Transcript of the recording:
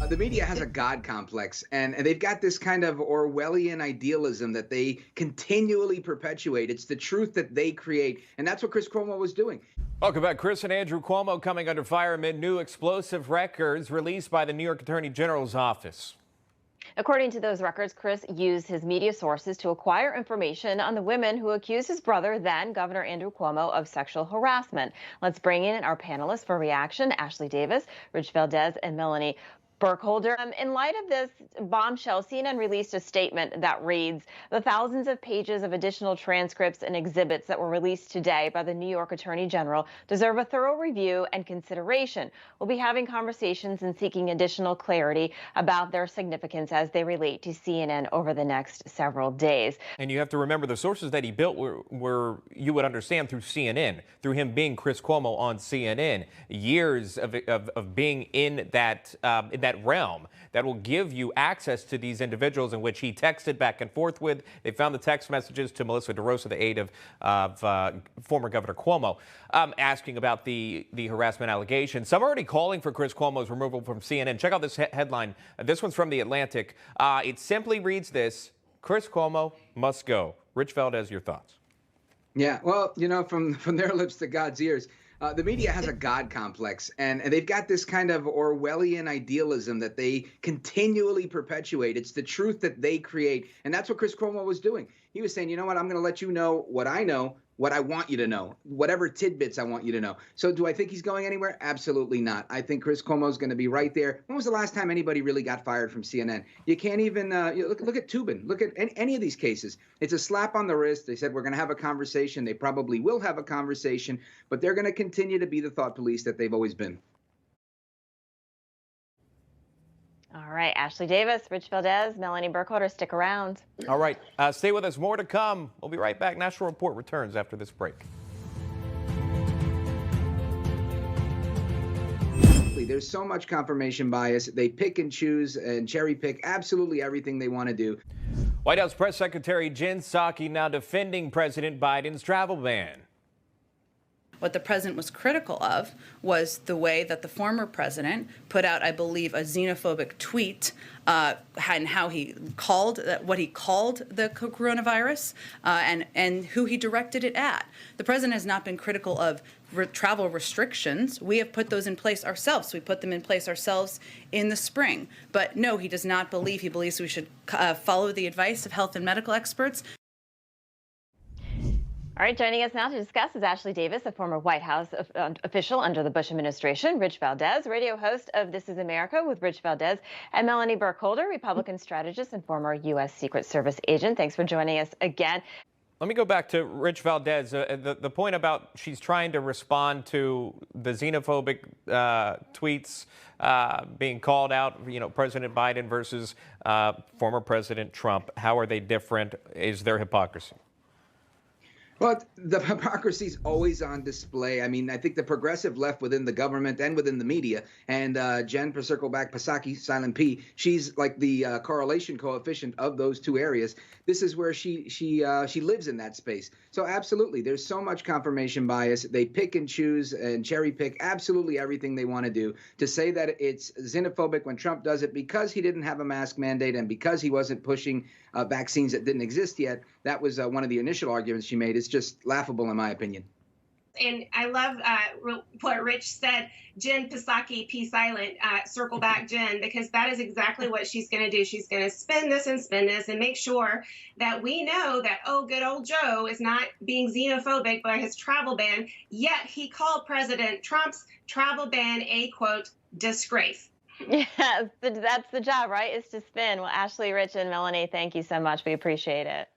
The media has a God complex, and they've got this kind of Orwellian idealism that they continually perpetuate. It's the truth that they create, and that's what Chris Cuomo was doing. Welcome back. Chris and Andrew Cuomo coming under fire amid new explosive records released by the New York Attorney General's office. According to those records, Chris used his media sources to acquire information on the women who accused his brother, then Governor Andrew Cuomo, of sexual harassment. Let's bring in our panelists for reaction: Ashley Davis, Rich Valdes, and Melanie Burkholder. In light of this bombshell, CNN released a statement that reads, "The thousands of pages of additional transcripts and exhibits that were released today by the New York Attorney General deserve a thorough review and consideration. We'll be having conversations and seeking additional clarity about their significance as they relate to CNN over the next several days." And you have to remember the sources that he built were you would understand, through CNN, through him being Chris Cuomo on CNN, years of being in that realm that will give you access to these individuals in which he texted back and forth with. They found the text messages to Melissa DeRosa, the aide of former Governor Cuomo, asking about the harassment allegations. Some are already calling for Chris Cuomo's removal from CNN. Check out this headline. This one's from The Atlantic. It simply reads this: Chris Cuomo must go. Rich Valdes, your thoughts? Yeah, well, from their lips to God's ears. The media has a God complex, and they've got this kind of Orwellian idealism that they continually perpetuate. It's the truth that they create, and that's what Chris Cuomo was doing. He was saying, you know what, I'm going to let you know what I know, what I want you to know, whatever tidbits I want you to know. So do I think he's going anywhere? Absolutely not. I think Chris Cuomo is going to be right there. When was the last time anybody really got fired from CNN? You can't even look at Tubin. Look at any of these cases. It's a slap on the wrist. They said, we're going to have a conversation. They probably will have a conversation, but they're going to continue to be the thought police that they've always been. All right, Ashley Davis, Rich Valdes, Melanie Burkholder, stick around. All right, stay with us. More to come. We'll be right back. National Report returns after this break. There's so much confirmation bias. They pick and choose and cherry pick absolutely everything they want to do. White House Press Secretary Jen Psaki now defending President Biden's travel ban. What the president was critical of was the way that the former president put out, I believe, a xenophobic tweet and how he called what he called the coronavirus and who he directed it at. The president has not been critical of travel restrictions. We have put those in place ourselves. We put them in place ourselves in the spring. But no, he does not believe. He believes we should follow the advice of health and medical experts. All right, joining us now to discuss is Ashley Davis, a former White House official under the Bush administration, Rich Valdes, radio host of This Is America with Rich Valdes, and Melanie Burkholder, Republican strategist and former U.S. Secret Service agent. Thanks for joining us again. Let me go back to Rich Valdes. The point about she's trying to respond to the xenophobic tweets being called out, President Biden versus former President Trump. How are they different? Is there hypocrisy? Well, the hypocrisy is always on display. I mean, I think the progressive left within the government and within the media, and Jen, to circle back, Psaki, silent P, she's like the correlation coefficient of those two areas. This is where she lives in that space. So absolutely, there's so much confirmation bias. They pick and choose and cherry pick absolutely everything they want to do. To say that it's xenophobic when Trump does it because he didn't have a mask mandate and because he wasn't pushing vaccines that didn't exist yet, that was one of the initial arguments she made. It's just laughable in my opinion. And I love what Rich said, Jen Psaki, P silent, circle back Jen, because that is exactly what she's going to do. She's going to spin this and make sure that we know that, oh, good old Joe is not being xenophobic by his travel ban, yet he called President Trump's travel ban a, quote, disgrace. Yes, that's the job, right, is to spin. Well, Ashley, Rich, and Melanie, thank you so much. We appreciate it.